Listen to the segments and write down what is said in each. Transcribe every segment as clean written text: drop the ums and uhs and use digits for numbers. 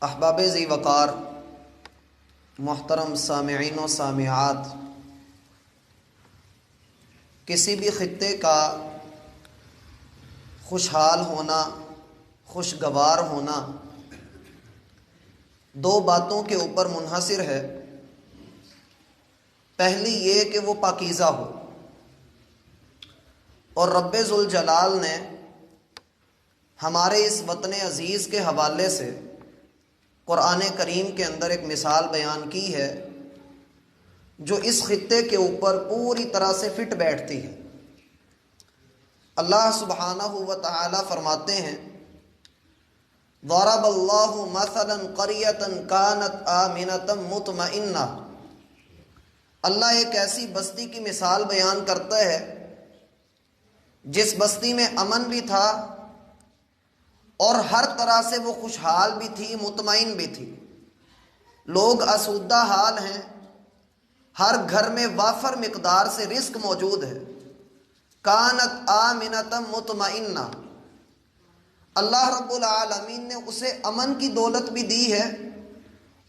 احباب ذی وقار، محترم سامعین و سامعات، کسی بھی خطے کا خوشحال ہونا، خوشگوار ہونا دو باتوں کے اوپر منحصر ہے۔ پہلی یہ کہ وہ پاکیزہ ہو، اور رب ذوالجلال نے ہمارے اس وطن عزیز کے حوالے سے قرآن کریم کے اندر ایک مثال بیان کی ہے جو اس خطے کے اوپر پوری طرح سے فٹ بیٹھتی ہے۔ اللہ سبحانہ و تعالی فرماتے ہیں، ضرب اللہ مثلا قریۃ کانت آمنۃ مطمئنہ۔ اللہ ایک ایسی بستی کی مثال بیان کرتا ہے جس بستی میں امن بھی تھا اور ہر طرح سے وہ خوشحال بھی تھی، مطمئن بھی تھی۔ لوگ آسودہ حال ہیں، ہر گھر میں وافر مقدار سے رزق موجود ہے۔ کانت آمنۃ مطمئنہ، اللہ رب العالمین نے اسے امن کی دولت بھی دی ہے،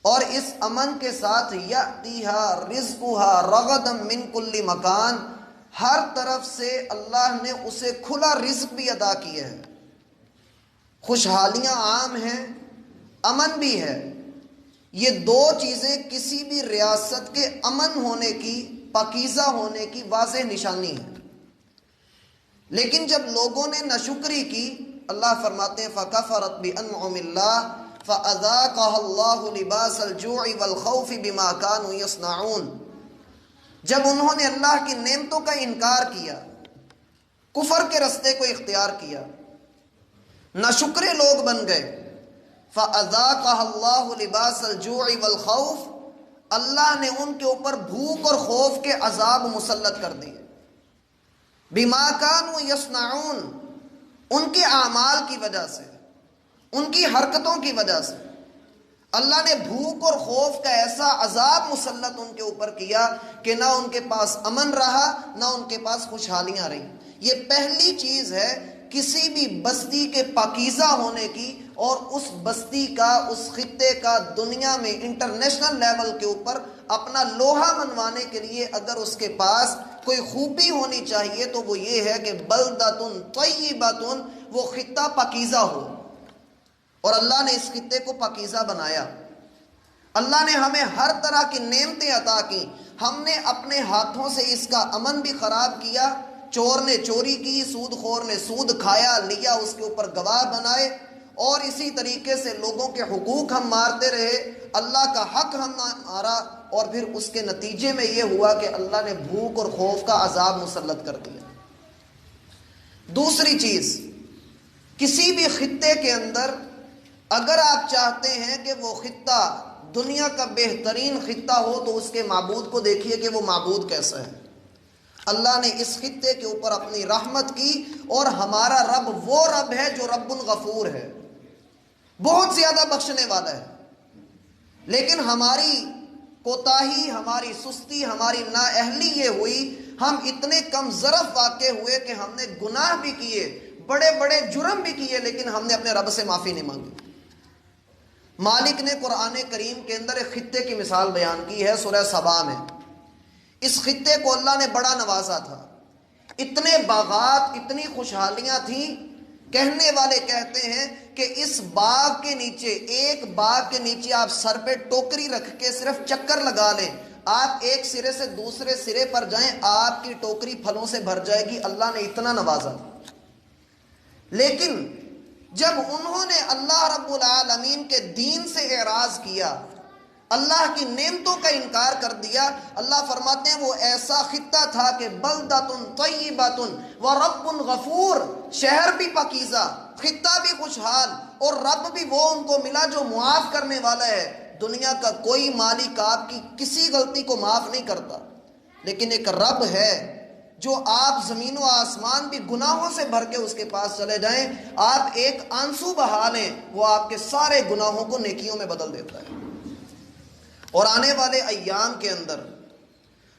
اور اس امن کے ساتھ یأتیہا رزقہا رغدا من کل مکان، ہر طرف سے اللہ نے اسے کھلا رزق بھی عطا کیا ہے۔ خوشحالیاں عام ہیں، امن بھی ہے۔ یہ دو چیزیں کسی بھی ریاست کے امن ہونے کی، پاکیزہ ہونے کی واضح نشانی ہے۔ لیکن جب لوگوں نے ناشکری کی، اللہ فرماتے ہیں فَكَفَرَتْ بِأَنْعُمِ اللَّهِ فَأَذَاقَهَا اللَّهُ لِبَاسَ الْجُوعِ وَالْخَوْفِ بِمَا كَانُوا يَصْنَعُونَ۔ جب انہوں نے اللہ کی نعمتوں کا انکار کیا، کفر کے رستے کو اختیار کیا، ناشکرے لوگ بن گئے، فَأَذَاقَهَا اللَّهُ لِبَاسَ الْجُوعِ وَالْخَوْفِ، اللہ نے ان کے اوپر بھوک اور خوف کے عذاب مسلط کر دیے۔ بِمَا كَانُوا يَصْنَعُونَ، ان کے اعمال کی وجہ سے، ان کی حرکتوں کی وجہ سے اللہ نے بھوک اور خوف کا ایسا عذاب مسلط ان کے اوپر کیا کہ نہ ان کے پاس امن رہا، نہ ان کے پاس خوشحالیاں رہیں۔ یہ پہلی چیز ہے کسی بھی بستی کے پاکیزہ ہونے کی، اور اس بستی کا، اس خطے کا دنیا میں انٹرنیشنل لیول کے اوپر اپنا لوہا منوانے کے لیے اگر اس کے پاس کوئی خوبی ہونی چاہیے تو وہ یہ ہے کہ بلدۃ طیبۃ، وہ خطہ پاکیزہ ہو۔ اور اللہ نے اس خطے کو پاکیزہ بنایا۔ اللہ نے ہمیں ہر طرح کی نعمتیں عطا کی، ہم نے اپنے ہاتھوں سے اس کا امن بھی خراب کیا۔ چور نے چوری کی، سود خور نے سود کھایا لیا، اس کے اوپر گواہ بنائے، اور اسی طریقے سے لوگوں کے حقوق ہم مارتے رہے، اللہ کا حق ہم مارا، اور پھر اس کے نتیجے میں یہ ہوا کہ اللہ نے بھوک اور خوف کا عذاب مسلط کر دیا۔ دوسری چیز، کسی بھی خطے کے اندر اگر آپ چاہتے ہیں کہ وہ خطہ دنیا کا بہترین خطہ ہو تو اس کے معبود کو دیکھیے کہ وہ معبود کیسا ہے۔ اللہ نے اس خطے کے اوپر اپنی رحمت کی، اور ہمارا رب وہ رب ہے جو رب الغفور ہے، بہت زیادہ بخشنے والا ہے۔ لیکن ہماری کوتاہی، ہماری سستی، ہماری نااہلی یہ ہوئی، ہم اتنے کم ظرف واقع ہوئے کہ ہم نے گناہ بھی کیے، بڑے بڑے جرم بھی کیے، لیکن ہم نے اپنے رب سے معافی نہیں مانگی۔ مالک نے قرآن کریم کے اندر ایک خطے کی مثال بیان کی ہے سورہ سبا میں۔ اس خطے کو اللہ نے بڑا نوازا تھا، اتنے باغات، اتنی خوشحالیاں تھیں، کہنے والے کہتے ہیں کہ اس باغ کے نیچے، ایک باغ کے نیچے آپ سر پہ ٹوکری رکھ کے صرف چکر لگا لیں، آپ ایک سرے سے دوسرے سرے پر جائیں، آپ کی ٹوکری پھلوں سے بھر جائے گی۔ اللہ نے اتنا نوازا۔ لیکن جب انہوں نے اللہ رب العالمین کے دین سے اعراض کیا، اللہ کی نعمتوں کا انکار کر دیا، اللہ فرماتے ہیں وہ ایسا خطہ تھا کہ بلدۃ طیبۃ ورب غفور، شہر بھی پاکیزہ، خطہ بھی خوشحال، اور رب بھی وہ ان کو ملا جو معاف کرنے والا ہے۔ دنیا کا کوئی مالک آپ کی کسی غلطی کو معاف نہیں کرتا، لیکن ایک رب ہے جو آپ زمین و آسمان بھی گناہوں سے بھر کے اس کے پاس چلے جائیں، آپ ایک آنسو بہا لیں، وہ آپ کے سارے گناہوں کو نیکیوں میں بدل دیتا ہے۔ اور آنے والے ایام کے اندر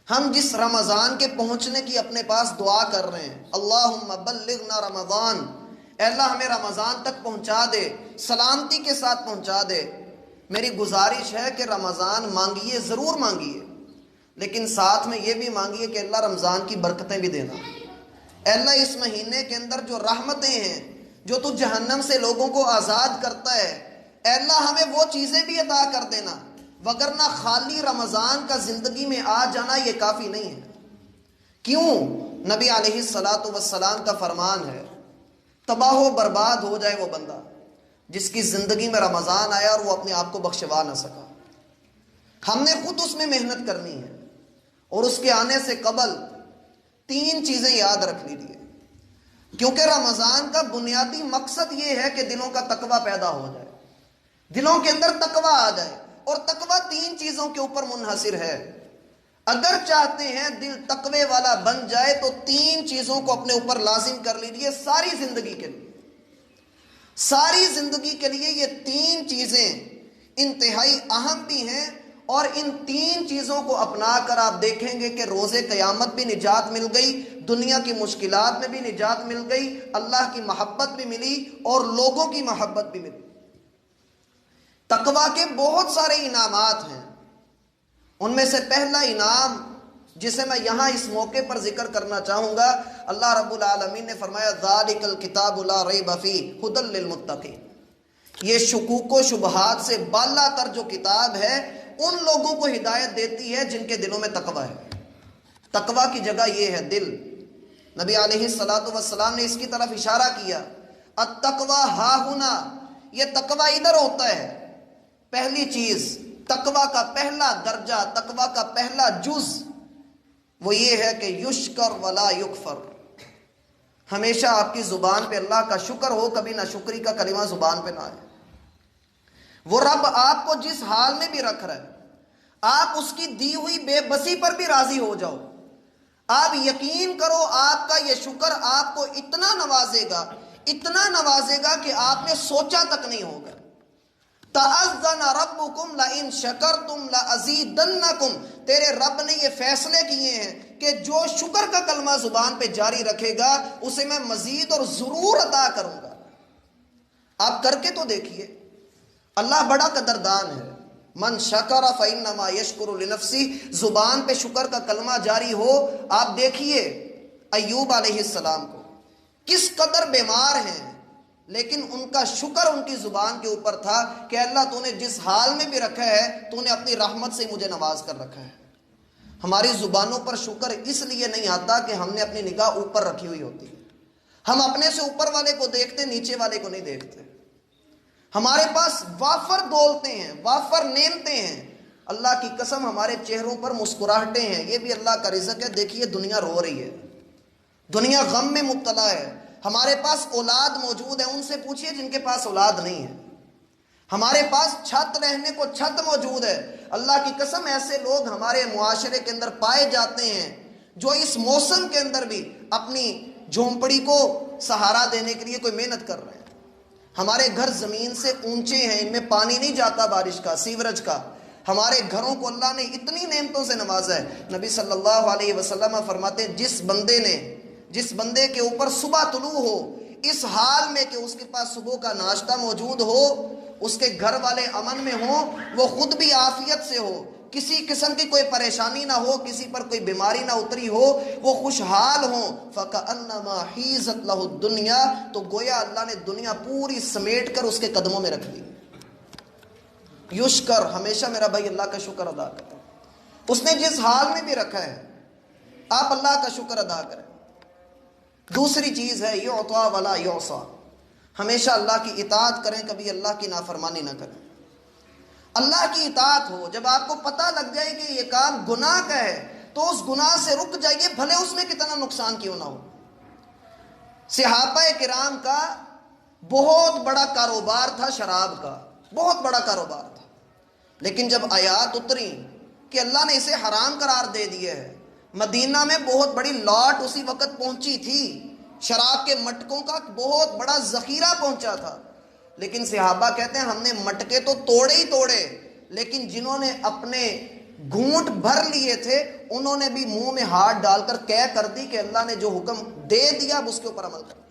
ہم جس رمضان کے پہنچنے کی اپنے پاس دعا کر رہے ہیں، اللہم بلغنا رمضان، اے اللہ ہمیں رمضان تک پہنچا دے، سلامتی کے ساتھ پہنچا دے، میری گزارش ہے کہ رمضان مانگیے، ضرور مانگیے، لیکن ساتھ میں یہ بھی مانگیے کہ اللہ رمضان کی برکتیں بھی دینا۔ اے اللہ اس مہینے کے اندر جو رحمتیں ہیں، جو تو جہنم سے لوگوں کو آزاد کرتا ہے، اے اللہ ہمیں وہ چیزیں بھی عطا کر دینا، وگرنہ خالی رمضان کا زندگی میں آ جانا یہ کافی نہیں ہے۔ کیوں؟ نبی علیہ الصلاۃ والسلام کا فرمان ہے، تباہ و برباد ہو جائے وہ بندہ جس کی زندگی میں رمضان آیا اور وہ اپنے آپ کو بخشوا نہ سکا۔ ہم نے خود اس میں محنت کرنی ہے، اور اس کے آنے سے قبل 3 چیزیں یاد رکھ لیجیے، کیونکہ رمضان کا بنیادی مقصد یہ ہے کہ دلوں کا تقوی پیدا ہو جائے، دلوں کے اندر تقوی آ جائے، اور تقوی 3 چیزوں کے اوپر منحصر ہے۔ اگر چاہتے ہیں دل تقوی والا بن جائے تو 3 چیزوں کو اپنے اوپر لازم کر لیجیے ساری زندگی کے لیے۔ ساری زندگی کے لیے یہ 3 چیزیں انتہائی اہم بھی ہیں، اور ان 3 چیزوں کو اپنا کر آپ دیکھیں گے کہ روز قیامت بھی نجات مل گئی، دنیا کی مشکلات میں بھی نجات مل گئی، اللہ کی محبت بھی ملی اور لوگوں کی محبت بھی ملی۔ تقویٰ کے بہت سارے انعامات ہیں، ان میں سے پہلا انعام جسے میں یہاں اس موقع پر ذکر کرنا چاہوں گا، اللہ رب العالمین نے فرمایا ذالک الکتاب لا ریب فیہ ھدی للمتقین۔ یہ شکوک و شبہات سے بالا تر جو کتاب ہے ان لوگوں کو ہدایت دیتی ہے جن کے دلوں میں تقویٰ ہے۔ تقویٰ کی جگہ یہ ہے دل۔ نبی علیہ الصلاۃ والسلام نے اس کی طرف اشارہ کیا، التقویٰ ہا ہنا، یہ تقویٰ ادھر ہوتا ہے۔ پہلی چیز، تقویٰ کا پہلا درجہ، تقویٰ کا پہلا جز وہ یہ ہے کہ یشکر ولا یکفر، ہمیشہ آپ کی زبان پہ اللہ کا شکر ہو، کبھی نہ شکری کا کلمہ زبان پہ نہ آئے۔ وہ رب آپ کو جس حال میں بھی رکھ رہا ہے، آپ اس کی دی ہوئی بے بسی پر بھی راضی ہو جاؤ۔ آپ یقین کرو آپ کا یہ شکر آپ کو اتنا نوازے گا، اتنا نوازے گا کہ آپ نے سوچا تک نہیں ہوگا۔ تَأَذَّنَ رَبُّكُمْ لَئِن شَكَرْتُمْ لَأَزِيدَنَّكُمْ، تیرے رب نے یہ فیصلے کیے ہیں کہ جو شکر کا کلمہ زبان پہ جاری رکھے گا اسے میں مزید اور ضرور عطا کروں گا۔ آپ کر کے تو دیکھیے، اللہ بڑا قدردان ہے۔ من شکر فإنما یشکر لنفسہ، زبان پہ شکر کا کلمہ جاری ہو۔ آپ دیکھیے ایوب علیہ السلام کو، کس قدر بیمار ہیں، لیکن ان کا شکر ان کی زبان کے اوپر تھا کہ اللہ تو نے جس حال میں بھی رکھا ہے تو نے اپنی رحمت سے مجھے نواز کر رکھا ہے۔ ہماری زبانوں پر شکر اس لیے نہیں آتا کہ ہم نے اپنی نگاہ اوپر رکھی ہوئی ہوتی ہے، ہم اپنے سے اوپر والے کو دیکھتے، نیچے والے کو نہیں دیکھتے۔ ہمارے پاس وافر دولتیں ہیں، وافر نعمتیں ہیں، اللہ کی قسم ہمارے چہروں پر مسکراہٹیں ہیں، یہ بھی اللہ کا رزق ہے۔ دیکھیے دنیا رو رہی ہے، دنیا غم میں مبتلا ہے۔ ہمارے پاس اولاد موجود ہے، ان سے پوچھئے جن کے پاس اولاد نہیں ہے۔ ہمارے پاس چھت رہنے کو چھت موجود ہے۔ اللہ کی قسم ایسے لوگ ہمارے معاشرے کے اندر پائے جاتے ہیں جو اس موسم کے اندر بھی اپنی جھونپڑی کو سہارا دینے کے لیے کوئی محنت کر رہے ہیں۔ ہمارے گھر زمین سے اونچے ہیں، ان میں پانی نہیں جاتا بارش کا، سیورج کا۔ ہمارے گھروں کو اللہ نے اتنی نعمتوں سے نوازا ہے۔ نبی صلی اللہ علیہ وسلم فرماتے ہیں جس بندے کے اوپر صبح طلوع ہو اس حال میں کہ اس کے پاس صبح کا ناشتہ موجود ہو، اس کے گھر والے امن میں ہوں، وہ خود بھی عافیت سے ہو، کسی قسم کی کوئی پریشانی نہ ہو، کسی پر کوئی بیماری نہ اتری ہو، وہ خوشحال ہوں، فَكَأَنَّمَا حِيزَتْ لَهُ الدُّنْيَا، تو گویا اللہ نے دنیا پوری سمیٹ کر اس کے قدموں میں رکھ دی۔ یشکر، ہمیشہ میرا بھائی اللہ کا شکر ادا کرتا ہے، اس نے جس حال میں بھی رکھا ہے آپ اللہ کا شکر ادا کریں۔ دوسری چیز ہے یعطا ولا یعصا، ہمیشہ اللہ کی اطاعت کریں، کبھی اللہ کی نافرمانی نہ کریں۔ اللہ کی اطاعت ہو، جب آپ کو پتہ لگ جائے کہ یہ کام گناہ کا ہے تو اس گناہ سے رک جائیے، بھلے اس میں کتنا نقصان کیوں نہ ہو۔ صحابہ کرام کا بہت بڑا کاروبار تھا شراب کا، بہت بڑا کاروبار تھا، لیکن جب آیات اتری کہ اللہ نے اسے حرام قرار دے دیا ہے، مدینہ میں بہت بڑی لاٹ اسی وقت پہنچی تھی، شراب کے مٹکوں کا بہت بڑا ذخیرہ پہنچا تھا، لیکن صحابہ کہتے ہیں ہم نے مٹکے تو توڑے ہی توڑے، لیکن جنہوں نے اپنے گھونٹ بھر لیے تھے انہوں نے بھی منہ میں ہاتھ ڈال کر کہہ کر دی کہ اللہ نے جو حکم دے دیا اب اس کے اوپر عمل کریں۔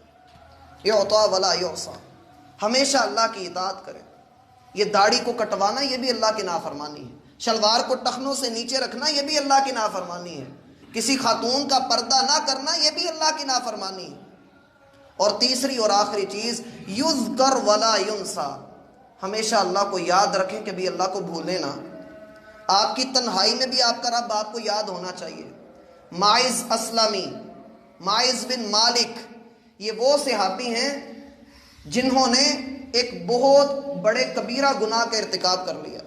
یعطا ولا یعصا، ہمیشہ اللہ کی اطاعت کریں۔ یہ داڑھی کو کٹوانا یہ بھی اللہ کی نافرمانی ہے، شلوار کو ٹخنوں سے نیچے رکھنا یہ بھی اللہ کی نافرمانی ہے، کسی خاتون کا پردہ نہ کرنا یہ بھی اللہ کی نافرمانی ہے۔ اور تیسری اور آخری چیز، یذکر ولا ینسا، ہمیشہ اللہ کو یاد رکھیں، کہ بھی اللہ کو بھولیں نہ۔ آپ کی تنہائی میں بھی آپ کا رب آپ کو یاد ہونا چاہیے۔ ماعز اسلمی، ماعز بن مالک، یہ وہ صحابی ہیں جنہوں نے ایک بہت بڑے کبیرہ گناہ کا ارتکاب کر لیا۔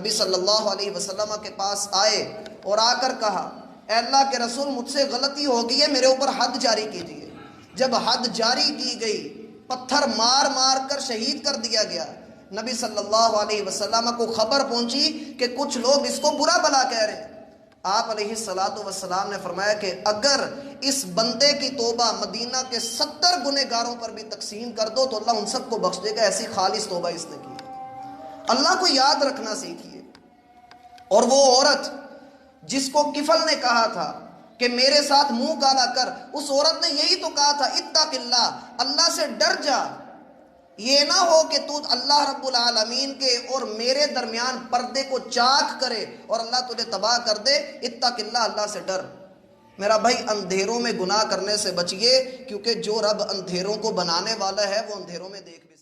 نبی صلی اللہ علیہ وسلم کے پاس آئے اور آ کر کہا، اے اللہ کے رسول، مجھ سے غلطی ہو گئی ہے، میرے اوپر حد جاری کیجیے۔ جب حد جاری کی گئی، پتھر مار مار کر شہید کر دیا گیا، نبی صلی اللہ علیہ وسلم کو خبر پہنچی کہ کچھ لوگ اس کو برا بھلا کہہ رہے ہیں۔ آپ علیہ السلام نے فرمایا کہ اگر اس بندے کی توبہ مدینہ کے 70 گنہگاروں پر بھی تقسیم کر دو تو اللہ ان سب کو بخش دے گا، ایسی خالص توبہ اس نے کی۔ اللہ کو یاد رکھنا سیکھیے۔ اور وہ عورت جس کو کفل نے کہا تھا کہ میرے ساتھ منہ کالا کر، اس عورت نے یہی تو کہا تھا، اتق اللہ، اللہ سے ڈر جا، یہ نہ ہو کہ تو اللہ رب العالمین کے اور میرے درمیان پردے کو چاک کرے اور اللہ تجھے تباہ کر دے۔ اتق اللہ، اللہ سے ڈر۔ میرا بھائی، اندھیروں میں گناہ کرنے سے بچیے، کیونکہ جو رب اندھیروں کو بنانے والا ہے وہ اندھیروں میں دیکھ بھی